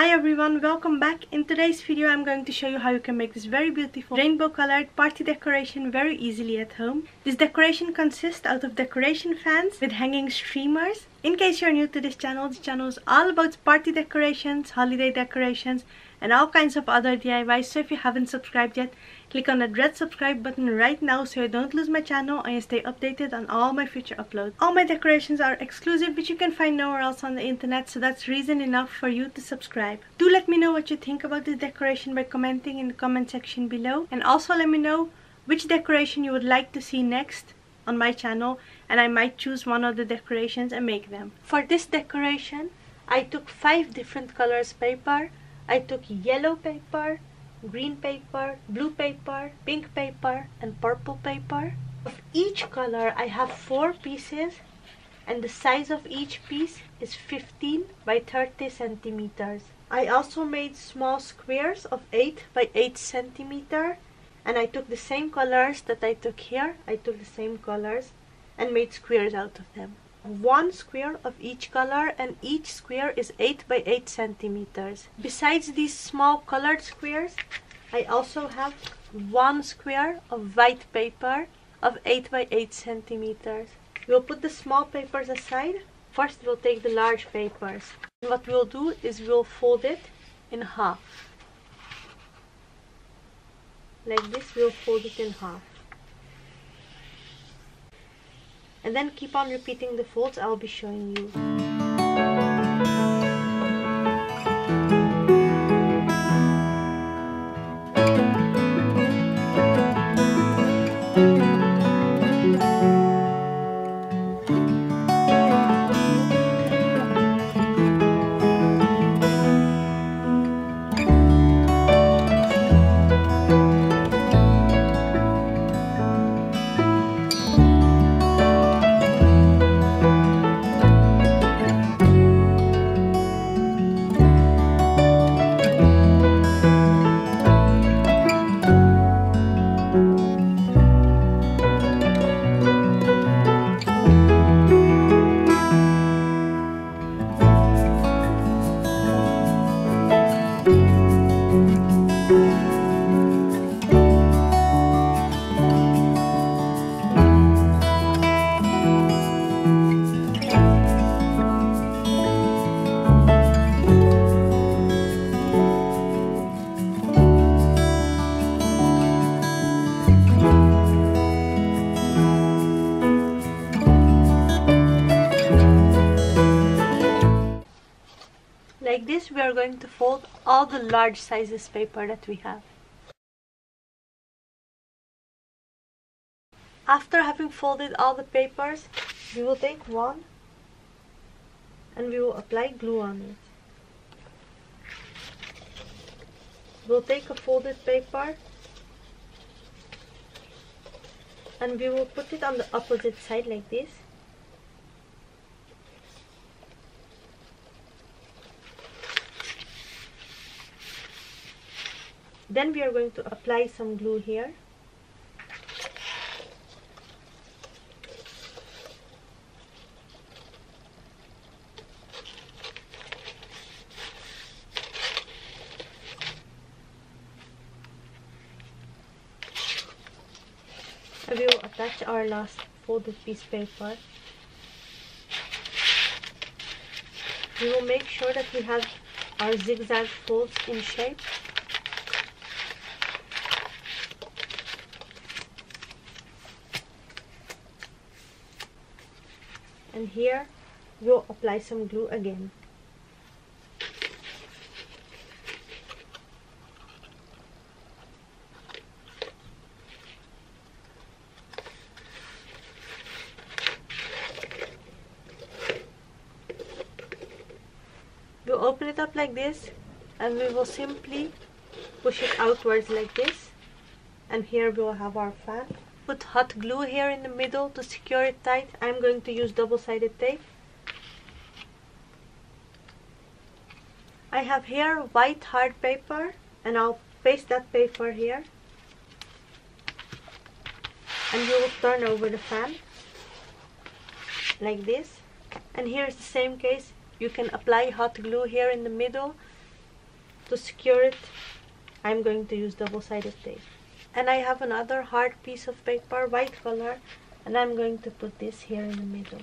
Hi everyone, welcome back. In today's video I'm going to show you how you can make this very beautiful rainbow colored party decoration very easily at home. This decoration consists out of decoration fans with hanging streamers. In case you're new to this channel is all about party decorations, holiday decorations and all kinds of other DIYs. So if you haven't subscribed yet, click on that red subscribe button right now so you don't lose my channel and you stay updated on all my future uploads. All my decorations are exclusive, which you can find nowhere else on the internet, so that's reason enough for you to subscribe. Do let me know what you think about this decoration by commenting in the comment section below, and also let me know which decoration you would like to see next on my channel, and I might choose one of the decorations and make them. For this decoration I took 5 different colors paper. I took yellow paper, green paper, blue paper, pink paper and purple paper. Of each color I have 4 pieces and the size of each piece is 15 by 30 centimeters. I also made small squares of 8 by 8 centimeter, and I took the same colors that I took here. I took the same colors and made squares out of them. 1 square of each color, and each square is 8 by 8 centimeters. Besides these small colored squares, I also have 1 square of white paper of 8 by 8 centimeters. We'll put the small papers aside. First we'll take the large papers. And what we'll do is we'll fold it in half. Like this, we'll fold it in half. And then keep on repeating the folds I'll be showing you. Like this, we are going to fold all the large sizes paper that we have. After having folded all the papers, we will take one and we will apply glue on it. We'll take a folded paper and we will put it on the opposite side like this. Then we are going to apply some glue here. And we will attach our last folded piece paper. We will make sure that we have our zigzag folds in shape. And here we'll apply some glue again. We'll open it up like this and we will simply push it outwards like this, and here we'll have our fan. Put hot glue here in the middle to secure it tight. I'm going to use double-sided tape. I have here white hard paper and I'll paste that paper here. And you will turn over the fan like this. And here is the same case. You can apply hot glue here in the middle to secure it, I'm going to use double-sided tape. And I have another hard piece of paper, white color, and I'm going to put this here in the middle.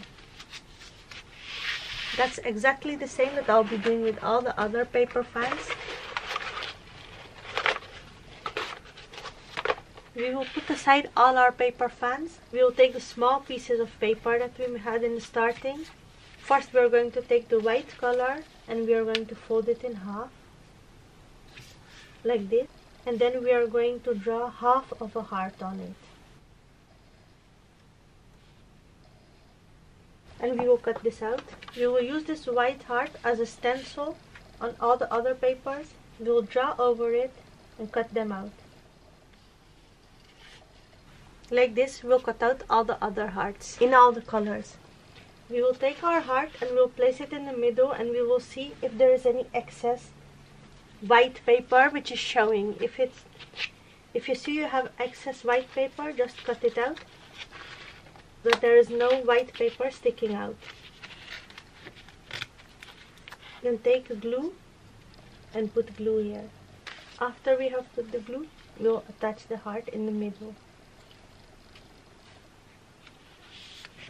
That's exactly the same that I'll be doing with all the other paper fans. We will put aside all our paper fans. We will take the small pieces of paper that we had in the starting. First we are going to take the white color and we are going to fold it in half, like this. And then we are going to draw half of a heart on it. And we will cut this out. We will use this white heart as a stencil on all the other papers. We will draw over it and cut them out. Like this, we'll cut out all the other hearts in all the colors. We will take our heart and we'll place it in the middle, and we will see if there is any excess white paper which is showing. If you see you have excess white paper, just cut it out, but there is no white paper sticking out. Then take glue and put glue here. After we have put the glue, we'll attach the heart in the middle.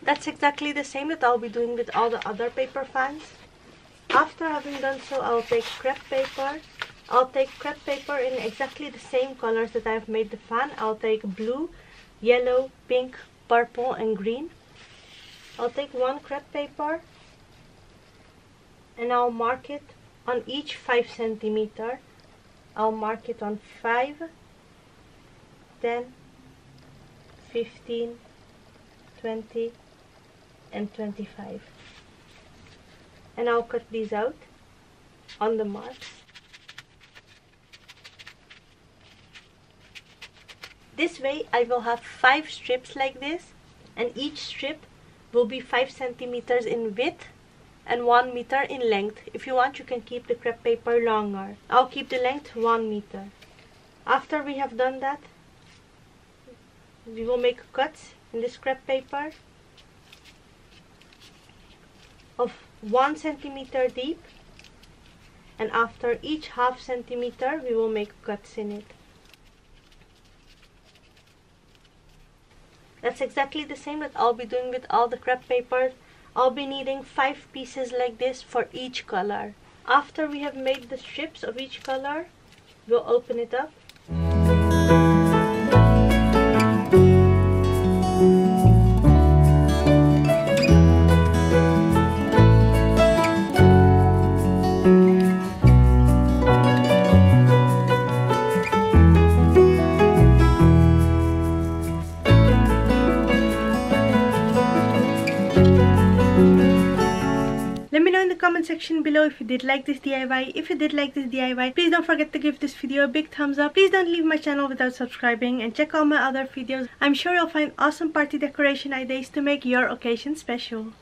That's exactly the same that I'll be doing with all the other paper fans. After having done so, I'll take crepe paper. I'll take crepe paper in exactly the same colors that I've made the fan. I'll take blue, yellow, pink, purple and green. I'll take one crepe paper and I'll mark it on each 5 centimeter. I'll mark it on 5, 10, 15, 20 and 25. And I'll cut these out on the marks. This way I will have 5 strips like this, and each strip will be 5 centimeters in width and 1 meter in length. If you want, you can keep the crepe paper longer. I'll keep the length 1 meter. After we have done that, we will make cuts in this crepe paper of 1 centimeter deep, and after each half centimeter we will make cuts in it. That's exactly the same that I'll be doing with all the crepe papers. I'll be needing 5 pieces like this for each color. After we have made the strips of each color, we'll open it up. Let me know in the comment section below if you did like this DIY. If you did like this DIY, please don't forget to give this video a big thumbs up. Please don't leave my channel without subscribing, and check out my other videos. I'm sure you'll find awesome party decoration ideas to make your occasion special.